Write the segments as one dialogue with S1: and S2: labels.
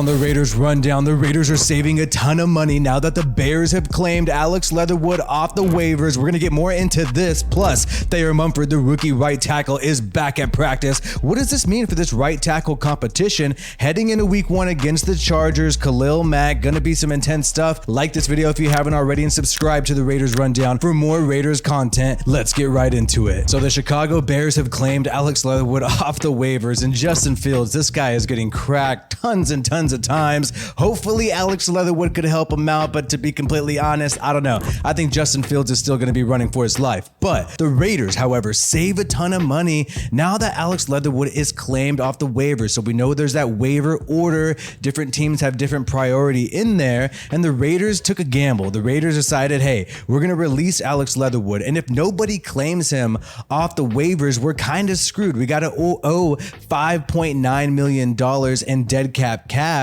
S1: On the Raiders rundown, the Raiders are saving a ton of money now that the Bears have claimed Alex Leatherwood off the waivers. We're going to get more into this. Plus, Thayer Munford, the rookie right tackle, is back at practice. What does this mean for this right tackle competition heading into week 1 against the Chargers? Khalil Mack, going to be some intense stuff. Like this video if you haven't already and subscribe to the Raiders rundown for more Raiders content. Let's get right into it. So the Chicago Bears have claimed Alex Leatherwood off the waivers, and Justin Fields, this guy is getting cracked tons and tons of times. Hopefully Alex Leatherwood could help him out, but to be completely honest, I don't know. I think Justin Fields is still going to be running for his life. But the Raiders, however, save a ton of money now that Alex Leatherwood is claimed off the waivers. So we know there's that waiver order. Different teams have different priority in there, and the Raiders took a gamble. The Raiders decided, hey, we're going to release Alex Leatherwood, and if nobody claims him off the waivers, we're kind of screwed. We got to owe $5.9 million in dead cap cash,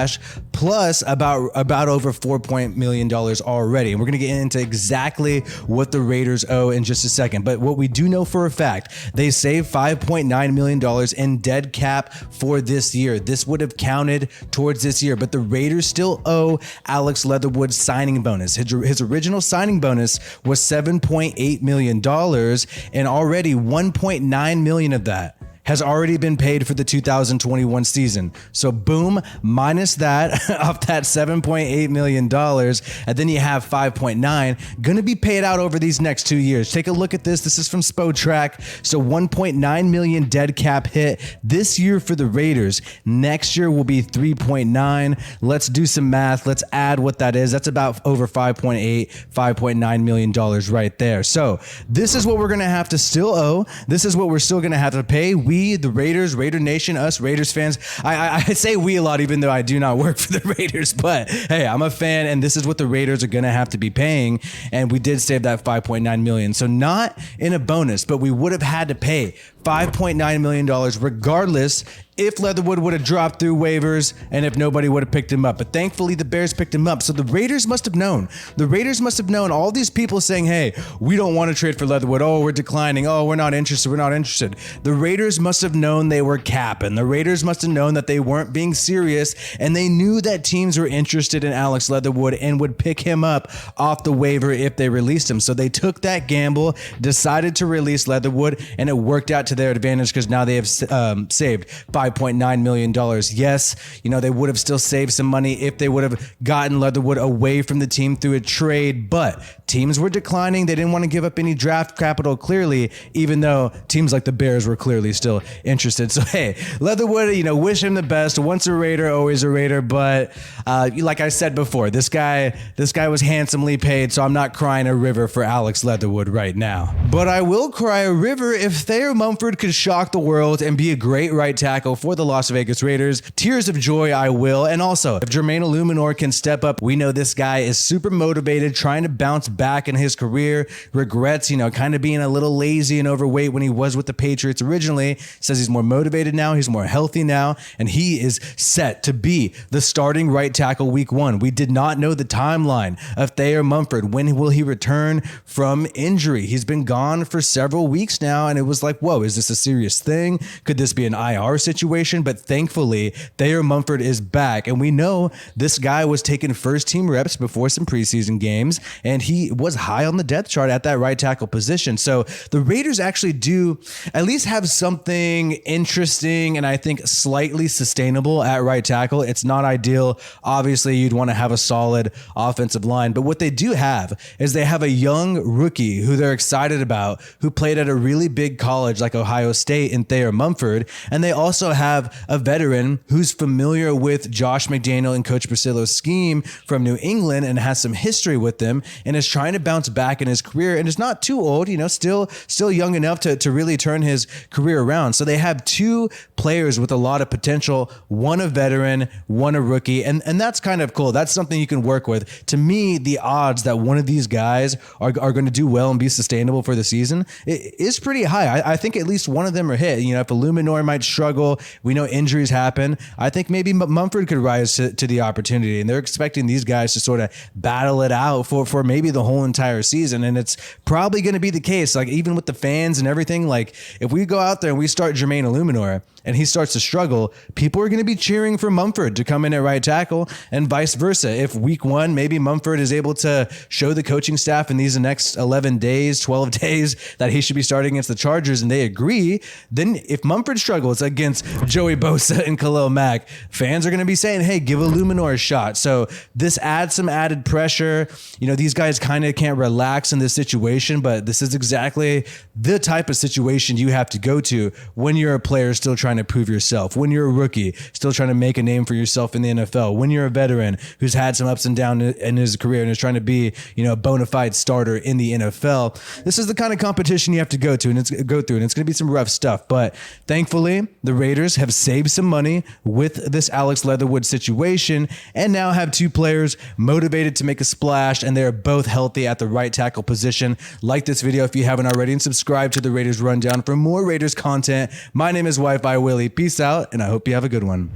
S1: plus about over $4 million already. And we're going to get into exactly what the Raiders owe in just a second. But what we do know for a fact, they saved $5.9 million in dead cap for this year. This would have counted towards this year, but the Raiders still owe Alex Leatherwood's signing bonus. His original signing bonus was $7.8 million, and already $1.9 million of that has already been paid for the 2021 season. So boom, minus that off that $7.8 million, and then you have 5.9 gonna be paid out over these next 2 years. Take a look at this. This is from Spotrac. So 1.9 million dead cap hit this year for the Raiders. Next year will be 3.9. Let's do some math. Let's add what that is. That's about over $5.9 million right there. So this is what we're gonna have to still owe. This is what we're still gonna have to pay. We, the Raiders, Raider Nation, us Raiders fans. I say we a lot, even though I do not work for the Raiders, but hey, I'm a fan, and this is what the Raiders are going to have to be paying, and we did save that $5.9 million. So not in a bonus, but we would have had to pay $5.9 million regardless if Leatherwood would have dropped through waivers and if nobody would have picked him up. But thankfully, the Bears picked him up. So the Raiders must have known. The Raiders must have known. All these people saying, hey, we don't want to trade for Leatherwood. Oh, we're declining. Oh, we're not interested. We're not interested. The Raiders must have known they were capping. The Raiders must have known that they weren't being serious, and they knew that teams were interested in Alex Leatherwood and would pick him up off the waiver if they released him. So they took that gamble, decided to release Leatherwood, and it worked out to their advantage because now they have saved $5.9 million. Yes, you know, they would have still saved some money if they would have gotten Leatherwood away from the team through a trade, but teams were declining. They didn't want to give up any draft capital, clearly, even though teams like the Bears were clearly still interested. So, hey, Leatherwood, you know, wish him the best. Once a Raider, always a Raider. But like I said before, this guy was handsomely paid, so I'm not crying a river for Alex Leatherwood right now. But I will cry a river if Thayer Munford could shock the world and be a great right tackle for the Las Vegas Raiders. Tears of joy, I will. And also, if Jermaine Illuminor can step up, we know this guy is super motivated, trying to bounce back in his career, regrets, you know, kind of being a little lazy and overweight when he was with the Patriots originally. Says he's more motivated now, he's more healthy now, and he is set to be the starting right tackle week 1. We did not know the timeline of Thayer Munford. When will he return from injury? He's been gone for several weeks now, and it was like, whoa, is this a serious thing? Could this be an IR situation? But thankfully, Thayer Munford is back, and we know this guy was taking first team reps before some preseason games, and he was high on the depth chart at that right tackle position. So the Raiders actually do at least have something interesting and I think slightly sustainable at right tackle. It's not ideal. Obviously, you'd want to have a solid offensive line, but what they do have is they have a young rookie who they're excited about, who played at a really big college like Ohio State in Thayer Munford, and they also have a veteran who's familiar with Josh McDaniel and Coach Bracillo's scheme from New England and has some history with them and is trying to bounce back in his career and is not too old, you know, still young enough to really turn his career around. So they have two players with a lot of potential, one a veteran, one a rookie, and that's kind of cool. That's something you can work with. To me, the odds that one of these guys are going to do well and be sustainable for the season is pretty high. I think at least one of them are hit. You know, if Illuminor might struggle, we know injuries happen. I think maybe Munford could rise to the opportunity, and they're expecting these guys to sort of battle it out for maybe the whole entire season, and it's probably going to be the case. Like, even with the fans and everything, like if we go out there and we start Jermaine Illuminor and he starts to struggle, people are going to be cheering for Munford to come in at right tackle and vice versa. If week 1, maybe Munford is able to show the coaching staff in these next 11 days, 12 days that he should be starting against the Chargers and they agree, then if Munford struggles against Joey Bosa and Khalil Mack, fans are going to be saying, hey, give Illuminor a shot. So this adds some added pressure. These guys kind of can't relax in this situation, but this is exactly the type of situation you have to go to when you're a player still trying to prove yourself, when you're a rookie still trying to make a name for yourself in the NFL, when you're a veteran who's had some ups and downs in his career and is trying to be, a bona fide starter in the NFL. This is the kind of competition you have to go through, and it's going to be some rough stuff. But thankfully, the Raiders have saved some money with this Alex Leatherwood situation and now have 2 players motivated to make a splash, and they're both healthy at the right tackle position. Like this video if you haven't already, and subscribe to the Raiders Rundown for more Raiders content. My name is WiFiWillie. Peace out, and I hope you have a good one.